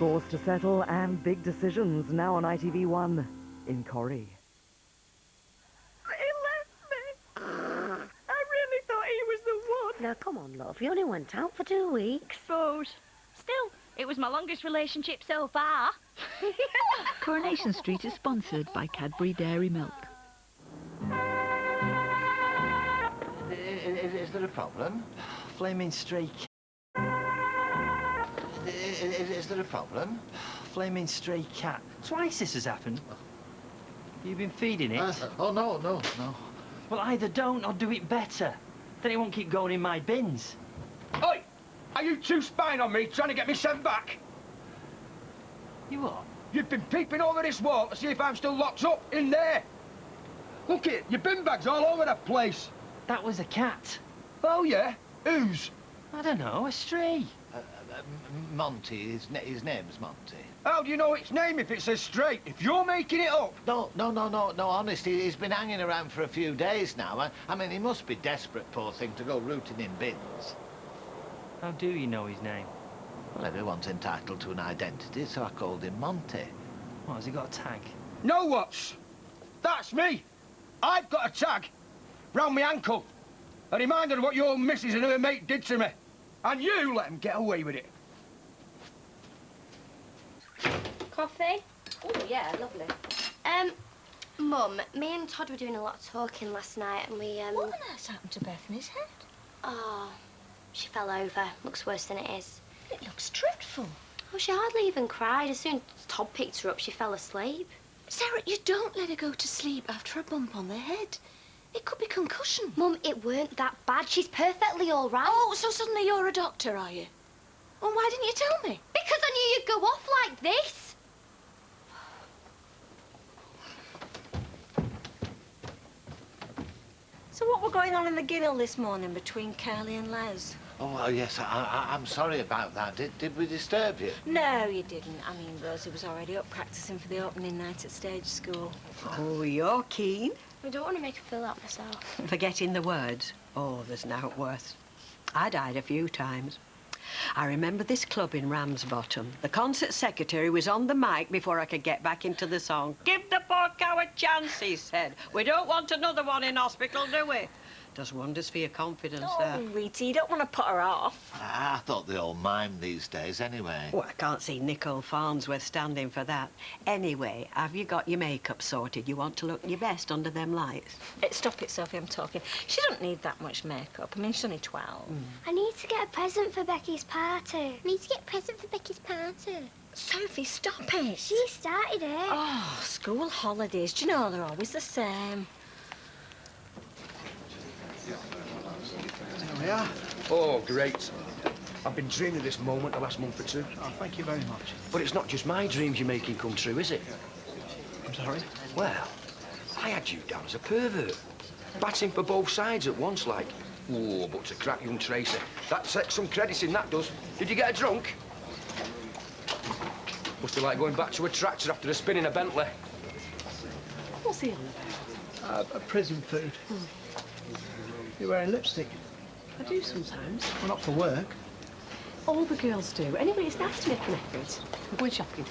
Scores to settle and big decisions now on ITV1 in Corrie. He left me. I really thought he was the one. Now, come on, love. You only went out for 2 weeks. Suppose. Still, it was my longest relationship so far. Coronation Street is sponsored by Cadbury Dairy Milk. Is there a problem? Flaming streak. Is there a problem? Flaming stray cat. Twice this has happened. You've been feeding it? Oh, no. Well, either don't or do it better. Then it won't keep going in my bins. Oi! Are you two spying on me, trying to get me sent back? You what? You've been peeping over this wall to see if I'm still locked up in there. Look it, your bin bags all over the place. That was a cat. Oh, yeah? Whose? I don't know, a stray. Monty, his name's Monty. How do you know its name if it says straight? If you're making it up? No, honest, he's been hanging around for a few days now. I mean, he must be desperate, poor thing, to go rooting in bins. How do you know his name? Well, everyone's entitled to an identity, so I called him Monty. What, has he got a tag? No what's? That's me. I've got a tag round my ankle. A reminder of what your missus and her mate did to me. And you let him get away with it. Coffee? Oh, yeah, lovely. Mum, me and Todd were doing a lot of talking last night and we, What on earth's happened to Bethany's head? Oh, she fell over. Looks worse than it is. It looks dreadful. Well, she hardly even cried. As soon as Todd picked her up, she fell asleep. Sarah, you don't let her go to sleep after a bump on the head. It could be concussion. Mum, it weren't that bad. She's perfectly all right. Oh, so suddenly you're a doctor, are you? Well, why didn't you tell me? Because I knew you'd go off like this. So what were going on in the Guinnell this morning between Carly and Les? Oh, well, yes, I'm sorry about that. Did we disturb you? No, you didn't. I mean, Rosie was already up practising for the opening night at stage school. Oh, you're keen? I don't want to make her feel that myself. Forgetting the words. Oh, there's nought worse. I died a few times. I remember this club in Ramsbottom. The concert secretary was on the mic before I could get back into the song. Give the poor cow a chance, he said. We don't want another one in hospital, do we? Does wonders for your confidence there. Oh, Rita, you don't want to put her off. I thought they all mime these days anyway. Well, I can't see Nicole Farnsworth standing for that. Anyway, have you got your makeup sorted? You want to look your best under them lights? Stop it, Sophie, I'm talking. She doesn't need that much makeup. I mean, she's only 12. I need to get a present for Becky's party. I need to get a present for Becky's party. Sophie, stop it. She started it. Oh, school holidays. Do you know they're always the same? There we are. Oh, great. I've been dreaming of this moment the last month or two. Oh, thank you very much. But it's not just my dreams you're making come true, is it? I'm sorry? Well, I had you down as a pervert. Batting for both sides at once, like. Oh, but to crack young Tracy. That takes some credit in, that does. Did you get her drunk? Must be like going back to a tractor after a spin in a Bentley. What's he on about? A prison food. You're wearing lipstick. I do sometimes. Well, not for work. All the girls do. Anyway, it's nice to make an effort. I'm going shopping.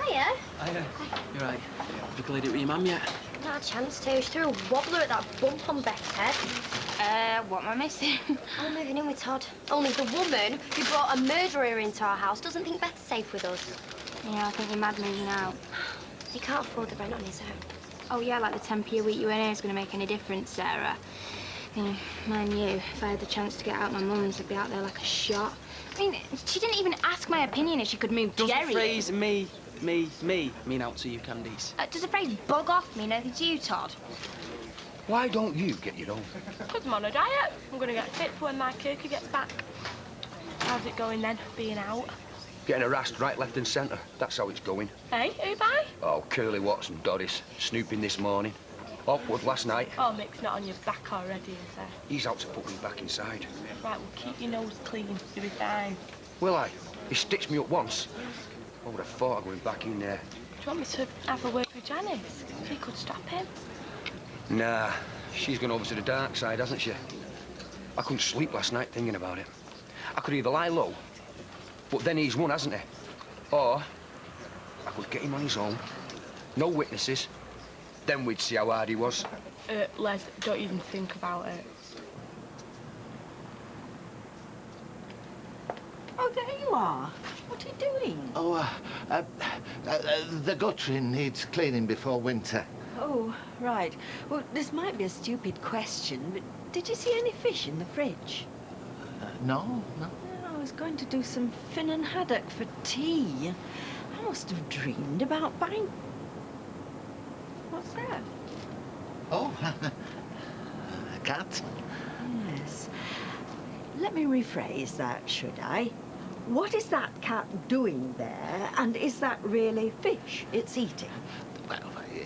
Hiya. Hiya. You're right. Have you played it with your mum yet? Not a chance to. She threw a wobbler at that bump on Beth's head. What am I missing? I'm moving in with Todd. Only the woman who brought a murderer into our house doesn't think Beth's safe with us. Yeah, I think you're mad moving out. He can't afford the rent on his own. Oh, yeah, like the 10p a week you earn here is going to make any difference, Sarah. You know, mind you, if I had the chance to get out my mum's, I'd be out there like a shot. I mean, she didn't even ask my opinion if she could move Does Jerry. the phrase me mean out to you, Candice? Does the phrase bug off mean anything to you, Todd? Why don't you get your own? Because I'm on a diet. I'm going to get fit for when my Kirky gets back. How's it going then, being out? Getting harassed right, left and centre. That's how it's going. Hey, who by? Oh, Curly Watson, Doris. Snooping this morning. Awkward last night. Oh, Mick's not on your back already, is there? He's out to put me back inside. Right, well, keep your nose clean. You'll be fine. Will I? He stitched me up once. I would have thought of going back in there. Do you want me to have a word with Janice? She could stop him. Nah, she's gone over to the dark side, hasn't she? I couldn't sleep last night thinking about it. I could either lie low, but then he's won, hasn't he? Or I could get him on his own, no witnesses, then we'd see how hard he was. Les, don't even think about it. Oh, there you are. What are you doing? Oh, the guttering needs cleaning before winter. Oh, right. Well, this might be a stupid question, but did you see any fish in the fridge? No. I was going to do some Finnan haddock for tea. I must have dreamed about buying... What's that? Oh, a cat. Yes. Let me rephrase that, should I? What is that cat doing there, and is that really fish it's eating? Well,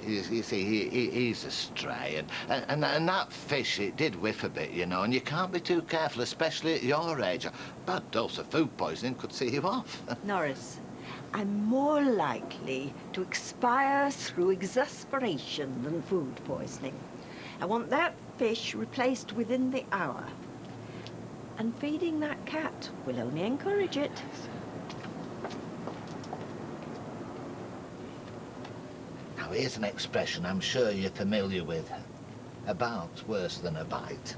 you see, he's a stray, and that fish, it did whiff a bit, you know, and you can't be too careful, especially at your age. A bad dose of food poisoning could see you off. Norris, I'm more likely to expire through exasperation than food poisoning. I want that fish replaced within the hour. And feeding that cat will only encourage it. Now, here's an expression I'm sure you're familiar with. About worse than a bite.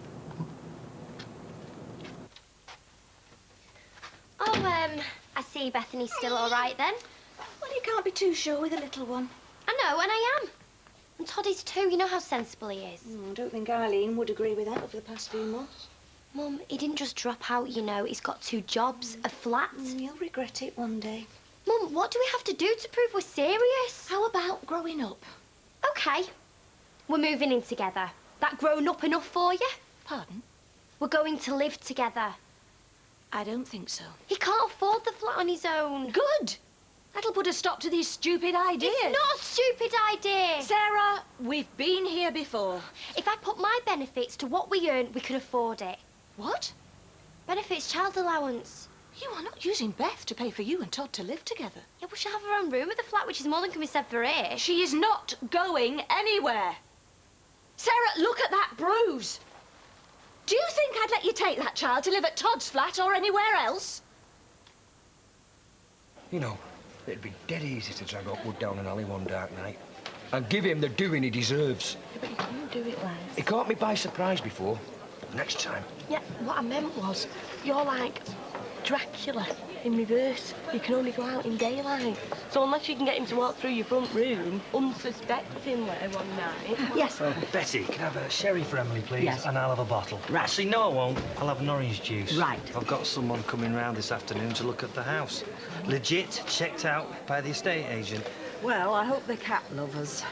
Oh, I see Bethany's still all right then. Well, you can't be too sure with a little one. I know, and I am. And Toddy's too. You know how sensible he is. I don't think Eileen would agree with that over the past few months. Mum, he didn't just drop out, you know. He's got 2 jobs, a flat. You'll regret it one day. Mum, what do we have to do to prove we're serious? How about growing up? OK. We're moving in together. That grown up enough for you? Pardon? We're going to live together. I don't think so. He can't afford the flat on his own. Good! That'll put a stop to these stupid ideas. It's not a stupid idea. Sarah, we've been here before. If I put my benefits to what we earn, we could afford it. What? Benefits, child allowance. You are not using Beth to pay for you and Todd to live together. Yeah, well, she'll have her own room at the flat, which is more than can be said for it. She is not going anywhere. Sarah, look at that bruise. Do you think I'd let you take that child to live at Todd's flat or anywhere else? You know, it'd be dead easy to drag Upwood down an alley one dark night and give him the doing he deserves. Yeah, but you couldn't do it, Les. He caught me by surprise before. Next time. Yeah, what I meant was, you're like Dracula in reverse. You can only go out in daylight. So unless you can get him to walk through your front room, unsuspectingly one night... Yes. Betty, can I have a sherry for Emily, please? Yes. And I'll have a bottle. Right. Actually, no, I won't. I'll have an orange juice. Right. I've got someone coming round this afternoon to look at the house. Legit, checked out by the estate agent. Well, I hope they're cat lovers.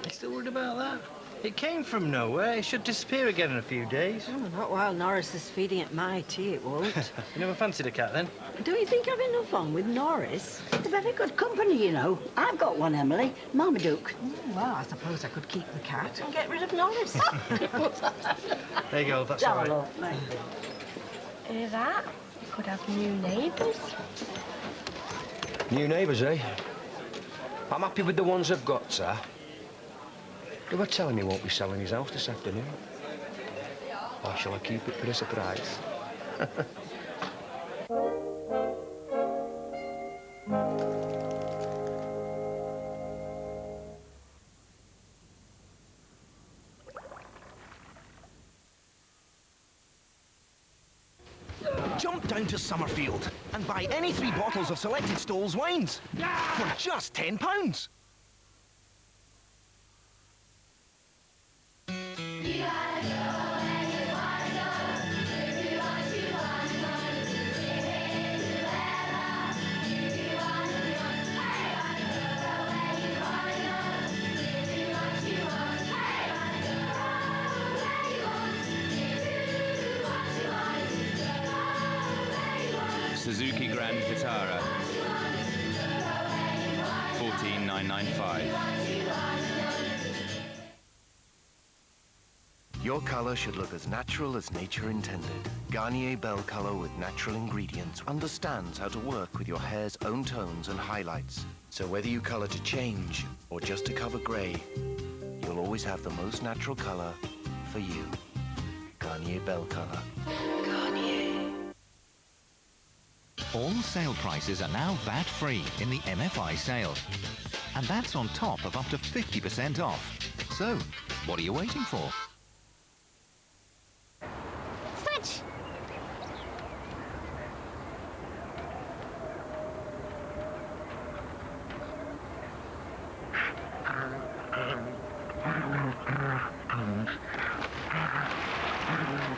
You still worried about that? It came from nowhere. It should disappear again in a few days. Oh, not while Norris is feeding it my tea, it won't. You never fancied a cat, then? Don't you think I've enough on with Norris? It's very good company, you know. I've got one, Emily. Marmaduke. Well, I suppose I could keep the cat and get rid of Norris. There you go, that's all right. Lovely. Hear that? You could have new neighbours. New neighbours, eh? I'm happy with the ones I've got, sir. They were telling me he won't be selling his house this afternoon. Or shall I keep it for a surprise? Jump down to Summerfield and buy any 3 bottles of selected Stoll's wines for just £10. Suzuki Grand Vitara, 14,995. Your colour should look as natural as nature intended. Garnier Bell Colour with natural ingredients understands how to work with your hair's own tones and highlights. So whether you colour to change or just to cover grey, you'll always have the most natural colour for you. Garnier Bell Colour. Garnier. All sale prices are now VAT-free in the MFI sale. And that's on top of up to 50% off. So, what are you waiting for? Switch!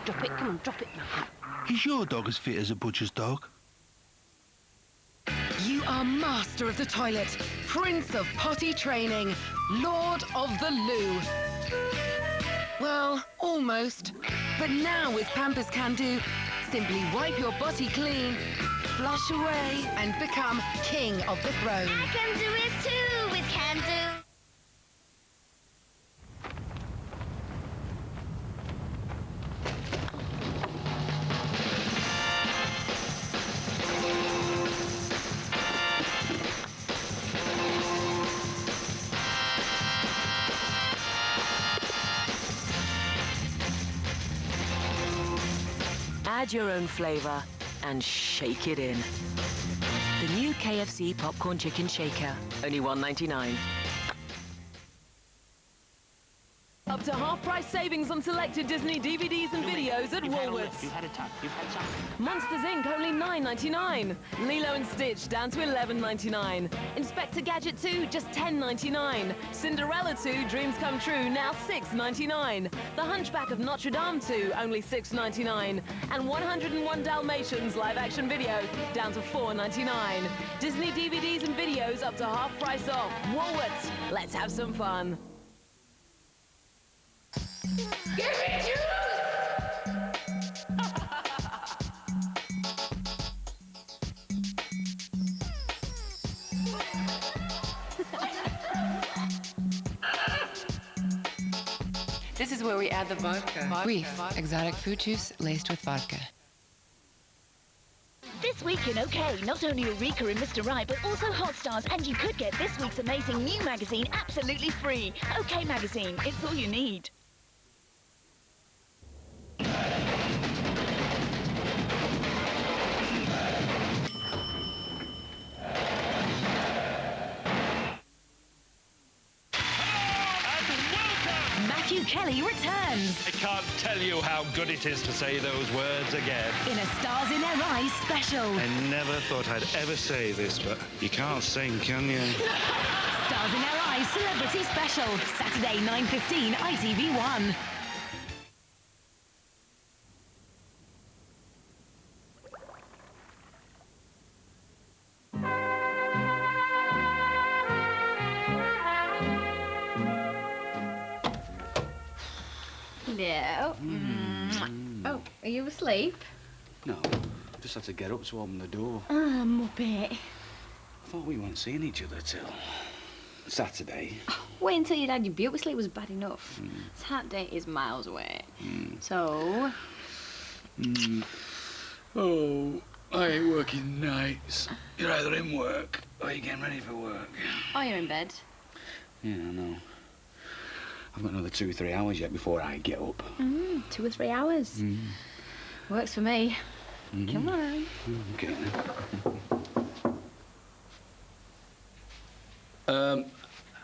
Drop it, come on, drop it now. Is your dog as fit as a butcher's dog? You are master of the toilet, prince of potty training, lord of the loo. Well, almost. But now with Pampers Can Do, simply wipe your body clean, flush away, and become king of the throne. I can do it too with Can Do. Add your own flavour and shake it in. The new KFC Popcorn Chicken Shaker, only $1.99. Up to half-price savings on selected Disney DVDs and videos at Woolworths. You've had a tug. You've had some. Monsters Inc. only $9.99. Lilo and Stitch down to $11.99. Inspector Gadget 2 just $10.99. Cinderella 2 Dreams Come True now $6.99. The Hunchback of Notre Dame 2 only $6.99. And 101 Dalmatians live-action video down to $4.99. Disney DVDs and videos up to half price off. Woolworths, let's have some fun. Give me juice! This is where we add the vodka. Reef, exotic fruit juice laced with vodka. This week in OK, not only Eureka and Mr. Right, but also Hot Stars, and you could get this week's amazing new magazine absolutely free. OK Magazine, it's all you need. Matthew Kelly returns I can't tell you how good it is to say those words again. in a Stars in Their Eyes special. I never thought I'd ever say this, but you can't sing, can you? Stars in Their Eyes Celebrity Special, Saturday 9:15 ITV1. Hello. Oh, are you asleep? No, just had to get up to open the door. Ah, Muppet. I thought we weren't seeing each other till Saturday. Wait until you'd had your beauty sleep was bad enough. Saturday is miles away. So, Oh, I ain't working nights. You're either in work or you're getting ready for work. oh, you're in bed. Yeah, I know. I've got another 2 or 3 hours yet before I get up. 2 or 3 hours. Works for me. Come on. Okay.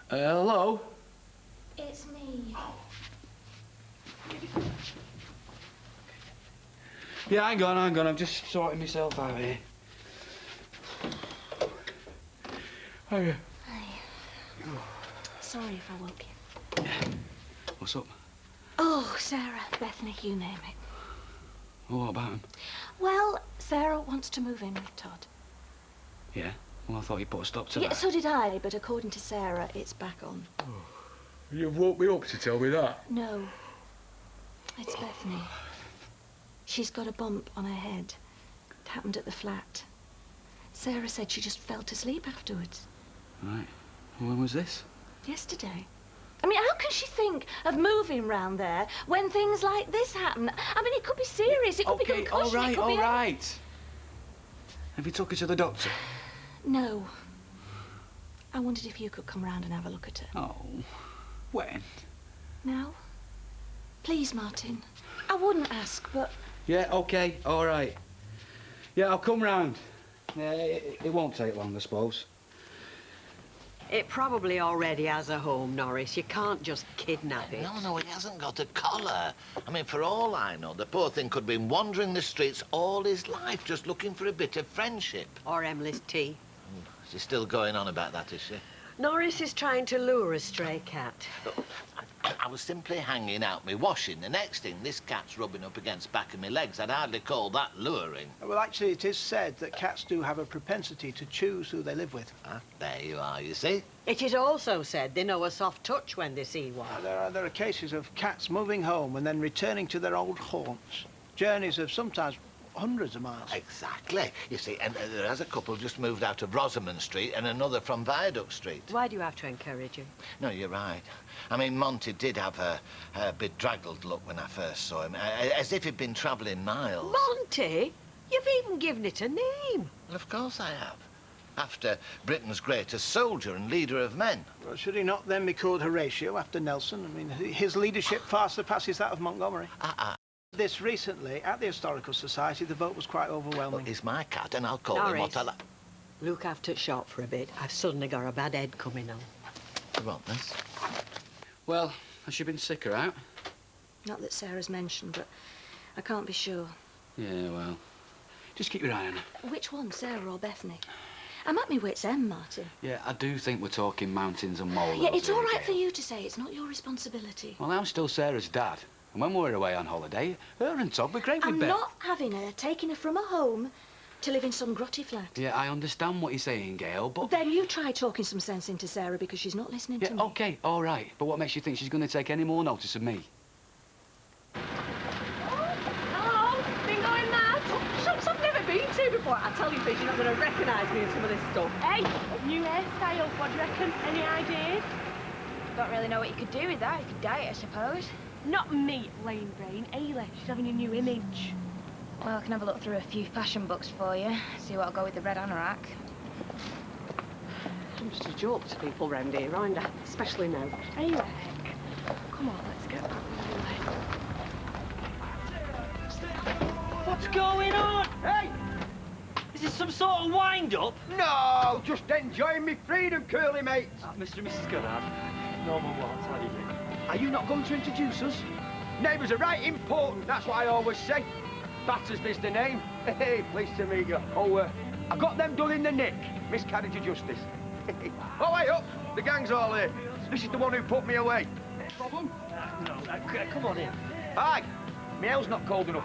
Hello? It's me. Yeah, hang on. I'm just sorting myself out here. Hiya. Sorry if I woke you. What's up? Oh, Sarah, Bethany, you name it. Oh, what about him? Well, Sarah wants to move in with Todd. Yeah? Well, I thought you put a stop to Yeah, that. so did I, but according to Sarah, it's back on. You've woke me up to tell me that? No. It's Bethany. She's got a bump on her head. It happened at the flat. Sarah said she just fell to sleep afterwards. Right. When was this? Yesterday. I mean, how can she think of moving round there when things like this happen? I mean, it could be serious. It could be concussion. all right, it could all be right. Have you took her to the doctor? No. I wondered if you could come round and have a look at her. Oh, when? Now? Please, Martin. I wouldn't ask, but... Yeah, okay, all right. Yeah, I'll come round. Yeah, it won't take long, I suppose. It probably already has a home, Norris. You can't just kidnap it. No, he hasn't got a collar. I mean, for all I know, the poor thing could have been wandering the streets all his life, just looking for a bit of friendship. Or Emily's tea. She's still going on about that, is she? Norris is trying to lure a stray cat. I was simply hanging out me washing. The next thing, this cat's rubbing up against the back of my legs. I'd hardly call that luring. Well, actually, it is said that cats do have a propensity to choose who they live with. Ah, there you are, you see. It is also said they know a soft touch when they see one. There are cases of cats moving home and then returning to their old haunts. Journeys of sometimes hundreds of miles. Exactly. You see, and there has a couple just moved out of Rosamond Street and another from Viaduct Street. Why do you have to encourage him? No, you're right. I mean, Monty did have a bit draggled look when I first saw him, as if he'd been travelling miles. Monty? You've even given it a name. Well, of course I have. After Britain's greatest soldier and leader of men. Well, should he not then be called Horatio after Nelson? I mean, his leadership far surpasses that of Montgomery. This recently, at the Historical Society, the vote was quite overwhelming. Well, he's my cat, and I'll call him what I like. Look after the shop for a bit. I've suddenly got a bad head coming on. You want this? Well, has she been sick or out? Not that Sarah's mentioned, but I can't be sure. Yeah, well, just keep your eye on her. Which one, Sarah or Bethany? I'm at my wit's end, Martin. Yeah, I do think we're talking mountains and molehills. Yeah, it's here, all right Gail. for you to say. It's not your responsibility. Well, I'm still Sarah's dad. And when we're away on holiday, her and Todd were great with I'm Beth. not having her taking her from her home to live in some grotty flat. Yeah, I understand what you're saying, Gail, but... Then you try talking some sense into Sarah because she's not listening to me. OK, all right. But what makes you think she's going to take any more notice of me? Hello? Been going mad? Shops I've never been to before. I tell you, Fiz, you're not going to recognise me in some of this stuff. Hey, new hairstyle. What do you reckon? Any ideas? Don't really know what you could do with that. You could dye it, I suppose. Not me, lame brain. Ayla, she's having a new image. Well, I can have a look through a few fashion books for you. See what'll go with the red anorak. I'm just a joke to people round here, aren't I? Especially now. Hey, Rick. Come on, let's get back. What's going on? Hey! Is this some sort of wind-up? No, just enjoying me freedom, Curly, mate. Mr. and Mrs. Goddard, normal what, how do you think? Are you not going to introduce us? Neighbours are right important, that's what I always say. Battersby's the name. Hey, pleased to meet you. Oh, I got them done in the nick. Miscarriage of justice. Oh, hey, up. The gang's all here. This is the one who put me away. Problem? No, come on in. Aye. My hell's not cold enough.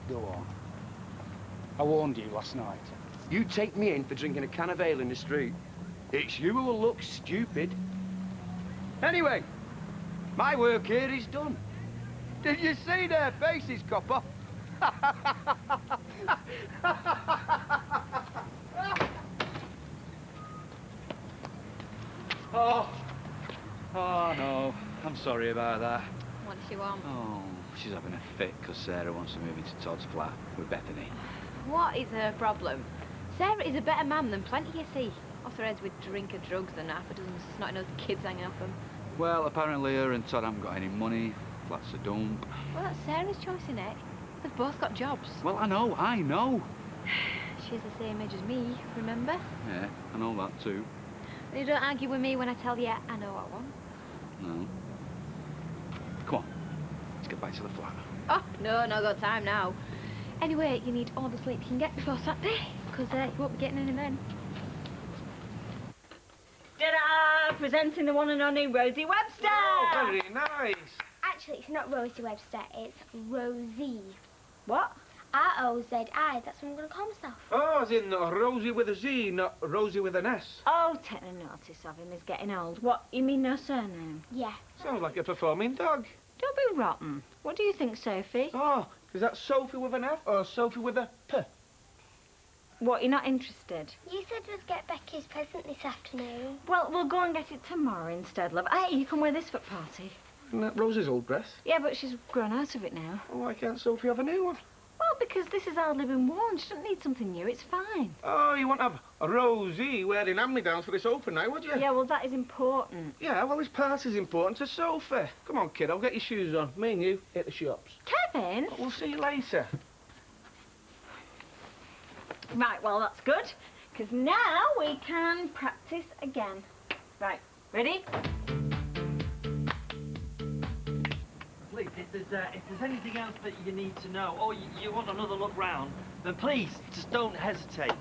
Go on. I warned you last night. You take me in for drinking a can of ale in the street. It's you who will look stupid. Anyway, my work here is done. Did you see their faces, copper? Oh no, I'm sorry about that. What does she want? Oh, she's having a fit because Sarah wants to move into Todd's flat with Bethany. What is her problem? Sarah is a better man than plenty, you see. Off their heads with drink and drugs and half a dozen snotty-nosed kids hanging off them. Well, apparently her and Todd haven't got any money. Flat's a dump. Well, that's Sarah's choice, innit? They've both got jobs. Well, I know. She's the same age as me, remember? Yeah, I know that too. You don't argue with me when I tell you I know what I want. No. Come on, let's get back to the flat. Oh, no got time now. Anyway, you need all the sleep you can get before Saturday, because you won't be getting any then. Ta-da! Presenting the one and only Rosie Webster! Oh, very nice. Actually, it's not Rosie Webster, it's Rosie. What? R-O-Z-I, that's what I'm going to call myself. Oh, as in Rosie with a Z, not Rosie with an S. Oh, take no notice of him, he's getting old. What, you mean no surname? Yeah. Sounds like a performing dog. Don't be rotten. What do you think, Sophie? Oh, is that Sophie with an F or Sophie with a P? What, you're not interested? You said we'd get Becky's present this afternoon. Well, we'll go and get it tomorrow instead, love. Hey, you can wear this for the party. Isn't that Rosie's old dress? Yeah, but she's grown out of it now. Oh, why can't Sophie have a new one? Well, because this has hardly been worn. She doesn't need something new. It's fine. Oh, you won't have a Rosie wearing hand-me-downs for this open night, would you? Yeah, well, that is important. Yeah, well, this part is important to Sophie. Come on, kid, I'll get your shoes on. Me and you hit the shops. Kevin? We'll see you later. Right, well, that's good, because now we can practice again. Right, ready? Please, if there's anything else that you need to know, or you want another look round, then please, just don't hesitate.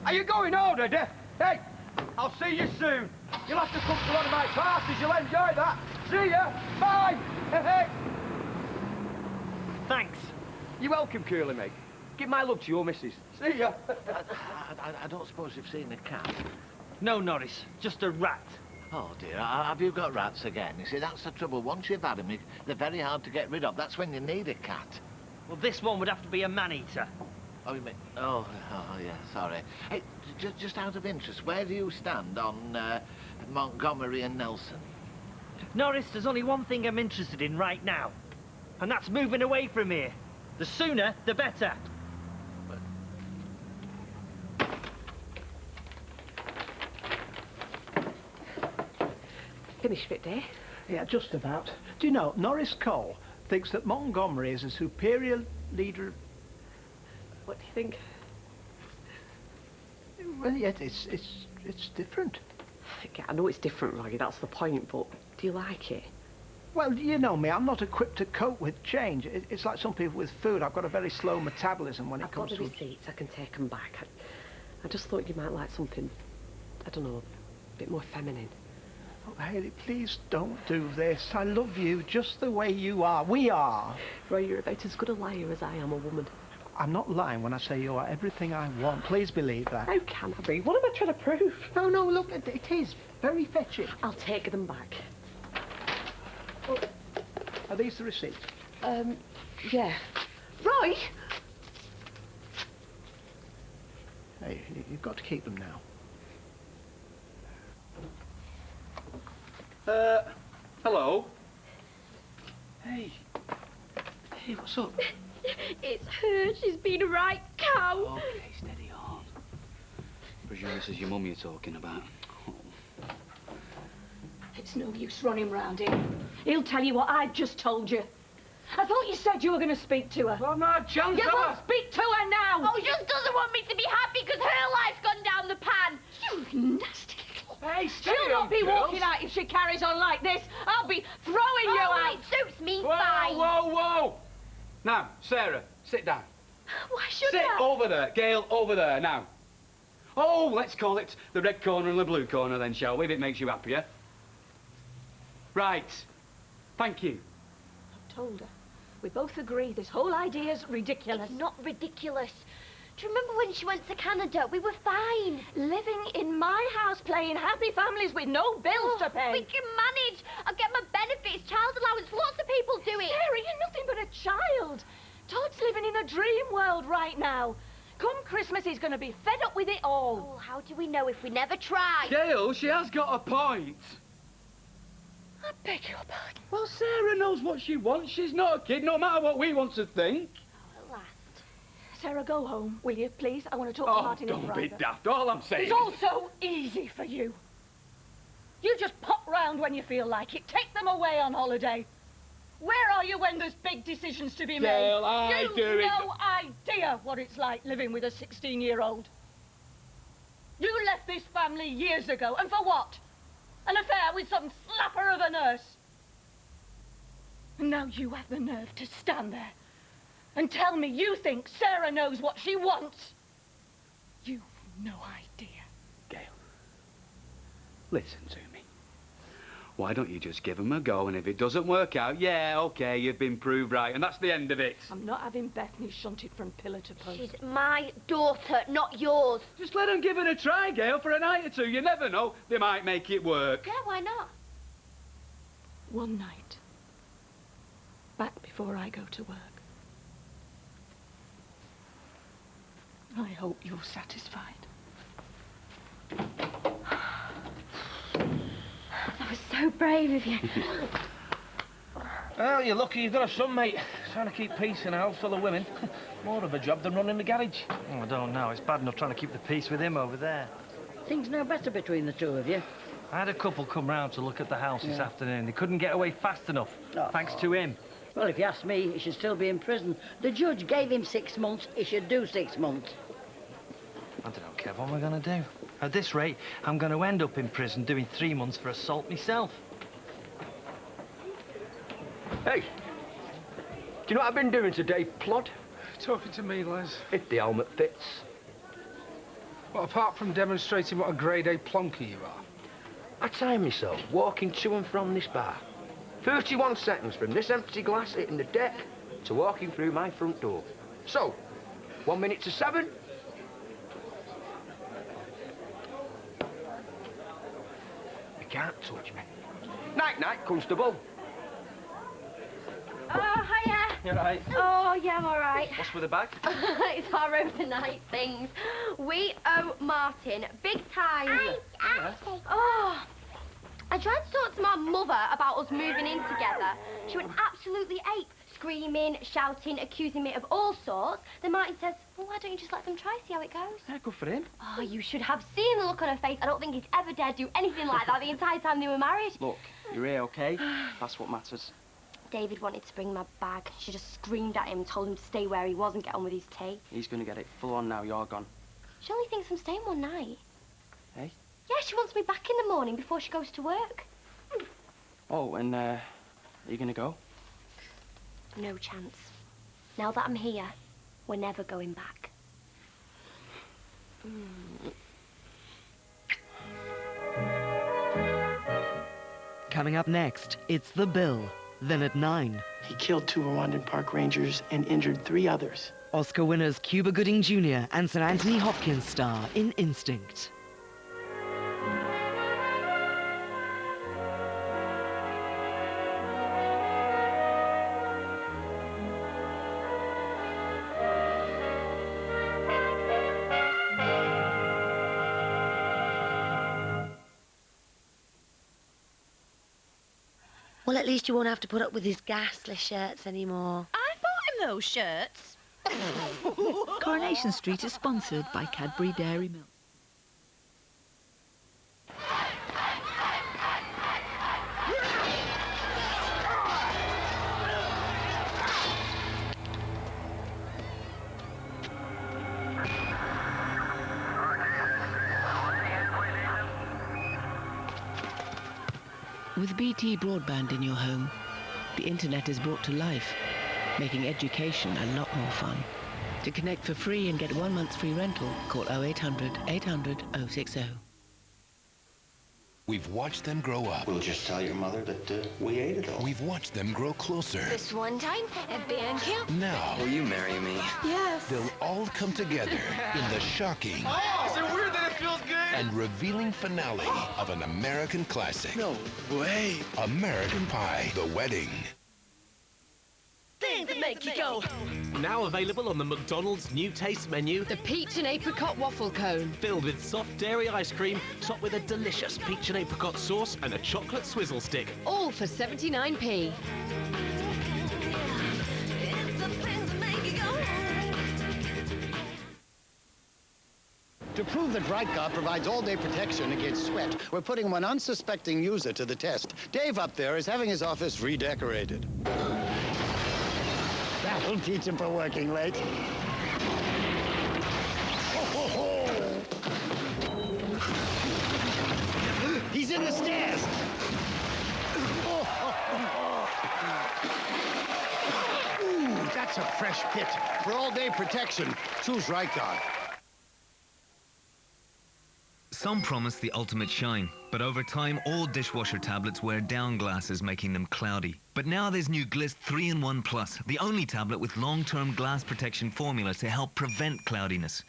Are you going already? Hey, I'll see you soon. You'll have to come to one of my parties. You'll enjoy that. See ya. Bye. Hey, hey. Thanks. You're welcome, Curly, mate. Give my love to your missus. See ya. I don't suppose you've seen a cat? No, Norris, just a rat. Oh, dear, have you got rats again? You see, that's the trouble. Once you've had them, they're very hard to get rid of. That's when you need a cat. Well, this one would have to be a man-eater. Oh, you mean... Oh, yeah, sorry. Hey, just out of interest, where do you stand on Montgomery and Nelson? Norris, there's only one thing I'm interested in right now, and that's moving away from here. The sooner, the better. Finished for it, Dave? Yeah, just about. Do you know, Norris Cole thinks that Montgomery is a superior leader. What do you think? Well, yet it's different. Yeah, I know it's different, Raggy, that's the point, but do you like it? Well, you know me, I'm not equipped to cope with change. It's like some people with food. I've got a very slow metabolism when it comes to... I've got the receipts, I can take them back. I just thought you might like something, I don't know, a bit more feminine. Oh, Hayley, please don't do this. I love you just the way you are. We are. Roy, you're about as good a liar as I am a woman. I'm not lying when I say you are everything I want. Please believe that. How can I be? What am I trying to prove? No, look, it is very fetching. I'll take them back. Oh, are these the receipts? Yeah. Roy! Hey, you've got to keep them now. Hello? Hey, what's up? It's her. She's been a right cow. Okay, steady on. Presume this is your mum you're talking about. Oh. It's no use running round him. He'll tell you what I just told you. I thought you said you were going to speak to her. Well, no chance. You won't speak to her now. Oh, she just doesn't want me to be happy because her life's gone down the pan. You nasty little... Hey, steady She'll not on, be girls. walking out if she carries on like this. I'll be throwing you out. It suits me Whoa, fine. whoa! Now, Sarah, sit down. Why should Sit I? over there. Gail, over there, now. Oh, let's call it the red corner and the blue corner then, shall we, if it makes you happier? Right. Thank you. I've told her. We both agree this whole idea's ridiculous. It's not ridiculous. Do you remember when she went to Canada? We were fine. Living in my house, playing happy families with no bills to pay. We can manage. I'll get my benefits, child allowance. Lots of people do it. Sarah, you're nothing but a child. Todd's living in a dream world right now. Come Christmas, he's going to be fed up with it all. Oh, how do we know if we never try? Gail, she has got a point. I beg your pardon. Well, Sarah knows what she wants. She's not a kid, no matter what we want to think. Oh, at last. Sarah, go home, will you, please? I want to talk to Martin in don't be private. daft. All I'm saying It's all so easy for you. You just pop round when you feel like it. Take them away on holiday. Where are you when there's big decisions to be made? Gail, I do it. You've no idea what it's like living with a 16-year-old. You left this family years ago, and for what? An affair with some slapper of a nurse. And now you have the nerve to stand there and tell me you think Sarah knows what she wants. You've no idea. Gail, listen to me. Why don't you just give them a go, and if it doesn't work out, yeah, OK, you've been proved right, and that's the end of it. I'm not having Bethany shunted from pillar to post. She's my daughter, not yours. Just let them give it a try, Gail, for a night or two. You never know. They might make it work. Yeah, why not? One night. Back before I go to work. I hope you're satisfied. That was so brave of you. Well, you're lucky you've got a son, mate. Trying to keep peace in a house full of women. More of a job than running the garage. Oh, I don't know. It's bad enough trying to keep the peace with him over there. Things no better between the two of you. I had a couple come round to look at the house this afternoon. They couldn't get away fast enough, thanks to him. Well, if you ask me, he should still be in prison. The judge gave him 6 months. He should do 6 months. I don't know, Kev, what am I going to do? At this rate, I'm going to end up in prison doing 3 months for assault myself. Hey, do you know what I've been doing today, Plod? Talking to me, Les. If the helmet fits. Well, apart from demonstrating what a grade A plonker you are. I time myself walking to and from this bar. 31 seconds from this empty glass hitting the deck to walking through my front door. So, 1 minute to 7. You can't touch me. Night-night, Constable. Oh, hiya. You all right? Oh, yeah, I'm all right. What's with the bag? It's our overnight things. We owe Martin big time. Oh, I tried to talk to my mother about us moving in together. She went absolutely ape, screaming, shouting, accusing me of all sorts. Then Martin says, well, why don't you just let them try, see how it goes? Yeah, good for him. Oh, you should have seen the look on her face. I don't think he's ever dared do anything like that the entire time they were married. Look, you're here, OK? That's what matters. David wanted to bring my bag. She just screamed at him, told him to stay where he was and get on with his tea. He's going to get it full on now you're gone. She only thinks I'm staying one night. Hey? Yeah, she wants me back in the morning before she goes to work. Oh, and, are you going to go? No chance. Now that I'm here, we're never going back. Coming up next, it's The Bill. Then at 9. He killed 2 Rwandan park rangers and injured 3 others. Oscar winners Cuba Gooding Jr. and Sir Anthony Hopkins star in Instinct. Well, at least you won't have to put up with his ghastly shirts anymore. I bought him those shirts. Coronation Street is sponsored by Cadbury Dairy Milk. With BT broadband in your home, the internet is brought to life, making education a lot more fun. To connect for free and get 1 month's free rental, call 0800 800 060. We've watched them grow up. We'll just tell your mother that we ate it all. We've watched them grow closer. This one time, at band camp. Now, Will you marry me? Yes. they'll all come together in the shocking Is it weird that it feels good? and revealing finale of an American classic. No way. American Pie, The Wedding. Things that make you go. Now available on the McDonald's new taste menu. The peach and apricot waffle cone. Filled with soft dairy ice cream, topped with a delicious peach and apricot sauce and a chocolate swizzle stick. All for 79p. To prove that Brightguard provides all-day protection against sweat, we're putting one unsuspecting user to the test. Dave up there is having his office redecorated. That'll teach him for working late. He's in the stairs! Ooh, that's a fresh pit. For all-day protection, choose Brightguard. Some promise the ultimate shine, but over time, all dishwasher tablets wear down glasses, making them cloudy. But now there's new Glist 3-in-1 Plus, the only tablet with long-term glass protection formula to help prevent cloudiness,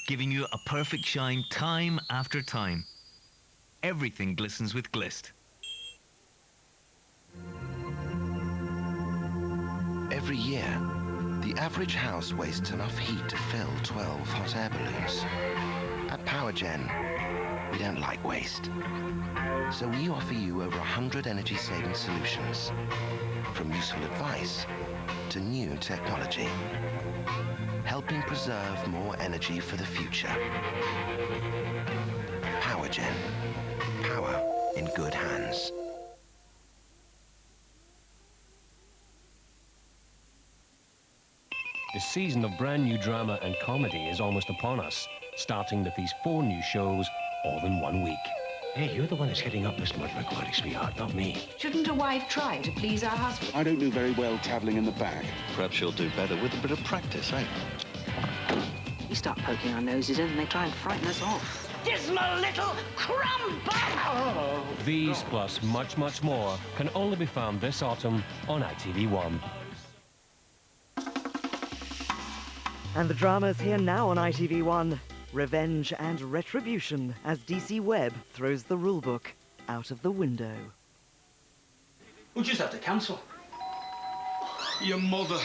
giving you a perfect shine time after time. Everything glistens with Glist. Every year, the average house wastes enough heat to fill 12 hot air balloons. At PowerGen, we don't like waste. So we offer you over 100 energy-saving solutions. from useful advice to new technology, helping preserve more energy for the future. PowerGen. Power in good hands. The season of brand new drama and comedy is almost upon us, starting with these 4 new shows all in 1 week. Hey, you're the one who's heading up this mud McQuarrie, sweetheart, not me. Shouldn't a wife try to please her husband? I don't do very well travelling in the back. Perhaps you'll do better with a bit of practice, eh? We start poking our noses in and they try and frighten us off. Dismal little crumb bum! These, plus much, much more, can only be found this autumn on ITV1. And the drama's here now on ITV1. Revenge and retribution as DC Webb throws the rulebook out of the window. We'll just have to cancel. Your mother.